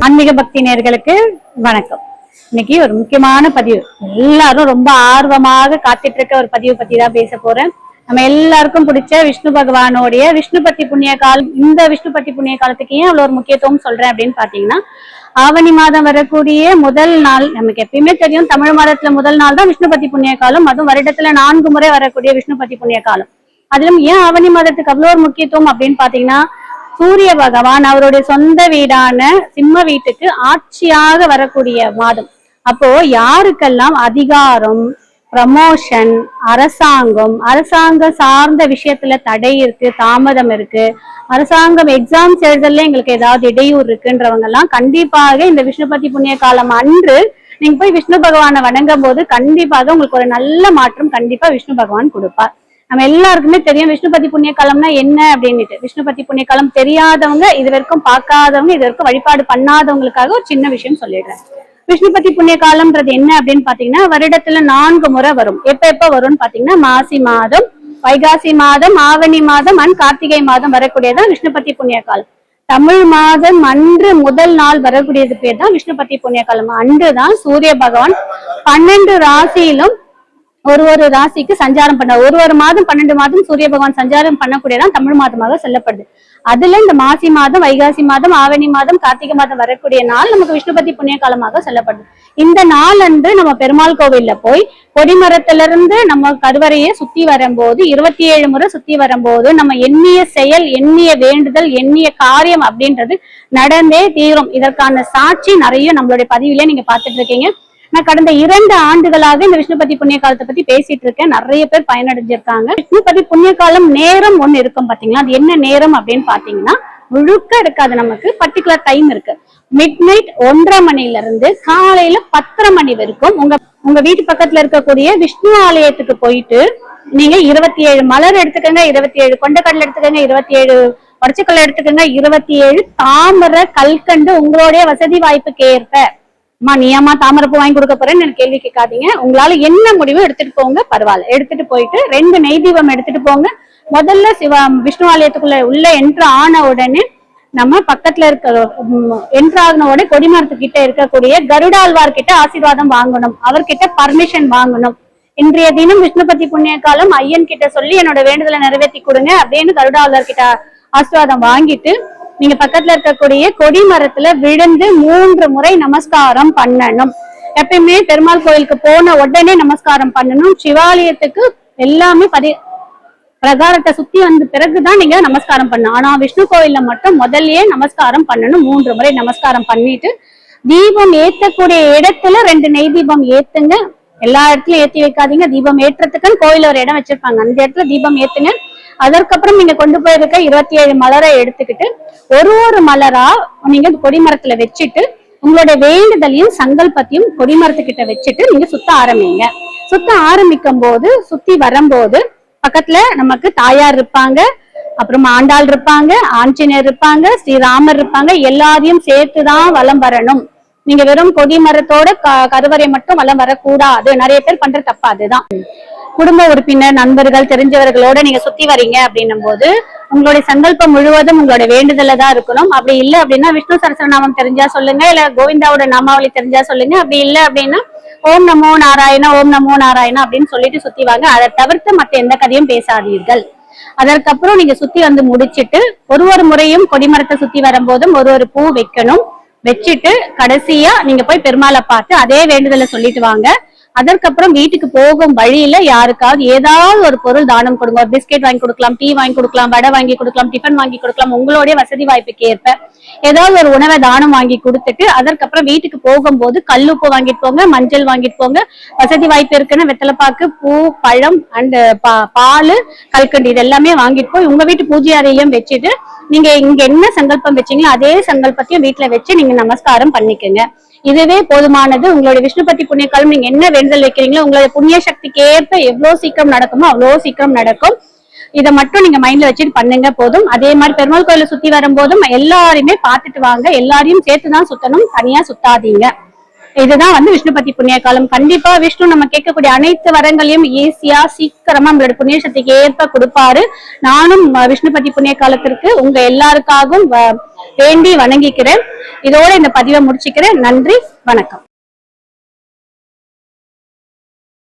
ஆன்மீக பக்தி நேயர்களுக்கு வணக்கம். இன்னைக்கு ஒரு முக்கியமான பதிவு, எல்லாரும் ரொம்ப ஆர்வமாக காத்துட்டு இருக்க ஒரு பதிவு பத்தி தான் பேச போறேன். நம்ம எல்லாருக்கும் பிடிச்ச விஷ்ணு பகவானுடைய விஷ்ணுபத்தி புண்ணிய காலம். இந்த விஷ்ணுபத்தி புண்ணிய காலத்துக்கு ஏன் அவ்வளவு ஒரு முக்கியத்துவம் சொல்றேன் அப்படின்னு பாத்தீங்கன்னா, ஆவணி மாதம் வரக்கூடிய முதல் நாள், நமக்கு எப்பயுமே தெரியும் தமிழ் மாதத்துல முதல் நாள் தான் விஷ்ணுபத்தி புண்ணிய காலம். அதுவும் வருடத்துல 4 முறை வரக்கூடிய விஷ்ணுபத்தி புண்ணிய காலம். அதிலும் ஏன் ஆவணி மாதத்துக்கு அவ்வளவு ஒரு முக்கியத்துவம் அப்படின்னு பாத்தீங்கன்னா, சூரிய பகவான் அவருடைய சொந்த வீடான சிம்ம வீட்டுக்கு ஆட்சியாக வரக்கூடிய மாதம். அப்போ யாருக்கெல்லாம் அதிகாரம், ப்ரமோஷன், அரசாங்கம் சார்ந்த விஷயத்துல தடை இருக்கு, தாமதம் இருக்கு, அரசாங்கம் எக்ஸாம்ஸ் எழுதல எங்களுக்கு ஏதாவது இடையூறு இருக்குன்றவங்க எல்லாம் கண்டிப்பாக இந்த விஷ்ணுபத்தி புண்ணிய காலம் அன்று நீங்க போய் விஷ்ணு பகவானை வணங்கும் போது கண்டிப்பாக உங்களுக்கு ஒரு நல்ல மாற்றம் கண்டிப்பா விஷ்ணு பகவான் கொடுப்பார். நம்ம எல்லாருக்குமே தெரியும் விஷ்ணுபத்தி புண்ணிய காலம்னா என்ன அப்படின்னுட்டு. விஷ்ணுபத்தி புண்ணிய காலம் தெரியாதவங்க, இது வரைக்கும் பார்க்காதவங்க, இது வரைக்கும் வழிபாடு பண்ணாதவங்களுக்காக ஒரு சின்ன விஷயம் சொல்லிடுறேன். விஷ்ணுபத்தி புண்ணிய காலம்ன்றது என்ன அப்படின்னு பாத்தீங்கன்னா, வருடத்துல 4 முறை வரும். எப்ப வரும்னு பாத்தீங்கன்னா, மாசி மாதம், வைகாசி மாதம், ஆவணி மாதம் அண்ட் கார்த்திகை மாதம் வரக்கூடியதான் விஷ்ணுபத்தி புண்ணிய காலம். தமிழ் மாதம் அன்று முதல் நாள் வரக்கூடியது பேர் தான் விஷ்ணுபத்தி புண்ணிய காலம். அன்றுதான் சூரிய பகவான் 12 ராசியிலும் ஒரு ராசிக்கு சஞ்சாரம் பண்ண, ஒரு மாதம் 12 மாதம் சூரிய பகவான் சஞ்சாரம் பண்ணக்கூடியதான் தமிழ் மாதமாக சொல்லப்படுது. அதுல இந்த மாசி மாதம், வைகாசி மாதம், ஆவணி மாதம், கார்த்திகை மாதம் வரக்கூடிய நாள் நமக்கு விஷ்ணுபத்தி புண்ணிய காலமாக சொல்லப்படுது. இந்த நாள் அன்று நம்ம பெருமாள் கோவில்ல போய் கொடிமரத்திலிருந்து நம்ம கருவறையை சுத்தி வரும்போது 27 முறை சுத்தி வரும்போது நம்ம எண்ணிய செயல், எண்ணிய வேண்டுதல், எண்ணிய காரியம் அப்படின்றது நடந்தே தீரும். இதற்கான சாட்சி நிறைய நம்மளுடைய பதிவிலே நீங்க பாத்துட்டு இருக்கீங்க. நான் கடந்த 2 ஆண்டுகளாக இந்த விஷ்ணுபத்தி புண்ணிய காலத்தை பத்தி பேசிட்டு இருக்கேன். நிறைய பேர் பயனடைஞ்சிருக்காங்க. விஷ்ணுபத்தி புண்ணிய காலம் நேரம் ஒண்ணு இருக்கும் பாத்தீங்களா, அது என்ன நேரம் அப்படின்னு பாத்தீங்கன்னா, முழுக்க இருக்காது, நமக்கு பர்டிகுலர் டைம் இருக்கு. மிட் நைட் 1:30 மணில இருந்து காலையில 10:30 மணி வரைக்கும் உங்க வீட்டு பக்கத்துல இருக்கக்கூடிய விஷ்ணு ஆலயத்துக்கு போயிட்டு நீங்க 27 மலர் எடுத்துக்கங்க, 27 கொண்டக்கடலை எடுத்துக்கங்க, 27 உடச்சக்கல்லை எடுத்துக்கங்க, 27 தாமரை கல்கண்டு உங்களுடைய வசதி வாய்ப்புக்கு ஏற்ப. நீயம்மா தாமரைப்பூ வாங்கி கொடுக்க போறேன்னு எனக்கு கேள்வி கேட்காதீங்க. உங்களால என்ன முடிவு எடுத்துட்டு போங்க, பரவாயில்ல. எடுத்துட்டு போயிட்டு 2 நெய் தீபம் எடுத்துட்டு போங்க. முதல்ல விஷ்ணு ஆலயத்துக்குள்ள உள்ள என்ட்ரு ஆன உடனே நம்ம பக்கத்துல என்ட்ரு ஆகின உடனே கொடிமரத்துக்கிட்ட இருக்கக்கூடிய கருடாழ்வார் கிட்ட ஆசீர்வாதம் வாங்கணும், அவர்கிட்ட பர்மிஷன் வாங்கணும். இன்றைய தினம் விஷ்ணுபத்தி புண்ணிய காலம், ஐயன் கிட்ட சொல்லி என்னோட வேண்டுதலை நிறைவேற்றி கொடுங்க அப்படின்னு கருடாழ்வார் கிட்ட ஆசீர்வாதம் வாங்கிட்டு நீங்க பக்கத்துல இருக்கக்கூடிய கொடிமரத்துல விழுந்து 3 முறை நமஸ்காரம் பண்ணணும். எப்பயுமே பெருமாள் கோயிலுக்கு போன உடனே நமஸ்காரம் பண்ணணும். சிவாலயத்துக்கு எல்லாமே பிரகாரத்தை சுத்தி வந்த பிறகுதான் நீங்க நமஸ்காரம் பண்ணணும். ஆனா விஷ்ணு கோயில்ல மட்டும் முதல்லயே நமஸ்காரம் பண்ணணும். 3 முறை நமஸ்காரம் பண்ணிட்டு தீபம் ஏத்தக்கூடிய இடத்துல 2 நெய் தீபம் ஏத்துங்க. எல்லா இடத்துலயும் ஏத்தி வைக்காதீங்க. தீபம் ஏற்றத்துக்குன்னு கோயில ஒரு இடம் வச்சிருப்பாங்க, அந்த இடத்துல தீபம் ஏத்துங்க. அதற்கப்புறம் நீங்க கொண்டு போயிருக்க 27 மலரை எடுத்துக்கிட்டு ஒரு மலரா நீங்க கொடிமரத்துல வச்சுட்டு உங்களுடைய வேண்டுதலையும் சங்கல்பத்தையும் கொடிமரத்துக்கிட்ட வச்சுட்டு நீங்க சுத்த ஆரம்பிங்க. சுத்த ஆரம்பிக்கும் போது, சுத்தி வரும்போது பக்கத்துல நமக்கு தாயார் இருப்பாங்க, அப்புறம் ஆண்டாள் இருப்பாங்க, ஆஞ்சநேயர் இருப்பாங்க, ஸ்ரீராமர் இருப்பாங்க. எல்லாரையும் சேர்த்துதான் வலம் வரணும். நீங்க வெறும் கொடிமரத்தோட கருவறை மட்டும் வலம் வரக்கூடாது. நிறைய பேர் பண்ற தப்பா அதுதான். குடும்ப உறுப்பினர், நண்பர்கள், தெரிஞ்சவர்களோட நீங்க சுத்தி வரீங்க அப்படின்னும் போது உங்களுடைய சங்கல்பம் முழுவதும் உங்களுடைய வேண்டுதல தான் இருக்கணும். அப்படி இல்லை அப்படின்னா விஷ்ணு சஹஸ்ரநாமம் தெரிஞ்சா சொல்லுங்க, இல்ல கோவிந்தாவோட நாமாவளி தெரிஞ்சா சொல்லுங்க. அப்படி இல்லை அப்படின்னா ஓம் நமோ நாராயணா, ஓம் நமோ நாராயணா அப்படின்னு சொல்லிட்டு சுத்தி வாங்க. அதை தவிர்த்து மத்த எந்த கதையும் பேசாதீர்கள். அதற்கப்புறம் நீங்க சுத்தி வந்து முடிச்சிட்டு ஒரு முறையும் கொடிமரத்தை சுத்தி வரும்போதும் ஒரு பூ வைக்கணும். வச்சுட்டு கடைசியா நீங்க போய் பெருமாளை பார்த்து அதே வேண்டுதலை சொல்லிட்டு வாங்க. அதற்கப்புறம் வீட்டுக்கு போகும் வழியில யாருக்காவது ஏதாவது ஒரு பொருள் தானம் கொடுங்க. பிஸ்கெட் வாங்கி கொடுக்கலாம், டீ வாங்கி கொடுக்கலாம், வடை வாங்கி கொடுக்கலாம், டிஃபன் வாங்கி கொடுக்கலாம். உங்களுடைய வசதி வாய்ப்புக்கு ஏற்ப ஏதாவது ஒரு உணவை தானம் வாங்கி கொடுத்துட்டு அதற்கப்புறம் வீட்டுக்கு போகும்போது கல்லுப்பு வாங்கிட்டு போங்க, மஞ்சள் வாங்கிட்டு போங்க. வசதி வாய்ப்பு இருக்குன்னு வெத்தலைப்பாக்கு, பூ, பழம் அண்ட் பால், கல்கண்டு இது எல்லாமே வாங்கிட்டு போய் உங்க வீட்டு பூஜை அறையும் வச்சுட்டு நீங்க இங்க என்ன சங்கல்பம் வச்சீங்களோ அதே சங்கல்பத்தையும் வீட்டுல வச்சு நீங்க நமஸ்காரம் பண்ணிக்கோங்க. இதுவே போதுமானது. உங்களுடைய விஷ்ணுபத்தி புண்ணிய காலம் நீங்க என்ன வேண்டுதல் வைக்கிறீங்களோ உங்களுடைய புண்ணிய சக்திக்கு ஏற்ப எவ்வளவு சீக்கிரம் நடக்குமோ அவ்வளவு சீக்கிரம் நடக்கும். இதை மட்டும் நீங்க மைண்ட்ல வச்சுட்டு பண்ணுங்க போதும். அதே மாதிரி பெருமாள் கோயில சுத்தி வரும்போதும் எல்லாருமே பார்த்துட்டு வாங்க. எல்லாரையும் சேர்த்துதான் சுத்தணும், தனியா சுத்தாதீங்க. இதுதான் வந்து விஷ்ணுபதி புண்ணிய காலம். கண்டிப்பா விஷ்ணு நம்ம கேட்கக்கூடிய அனைத்து வரங்களையும் ஈஸியா சீக்கிரமா நம்மளோட புண்ணிய சக்திக்கு ஏற்ப கொடுப்பாரு. நானும் விஷ்ணுபதி புண்ணிய காலத்திற்கு உங்க எல்லாருக்காகவும் வேண்டி வணங்கிக்கிறேன். இதோட இந்த பதிவை முடிச்சுக்கிறேன். நன்றி, வணக்கம்.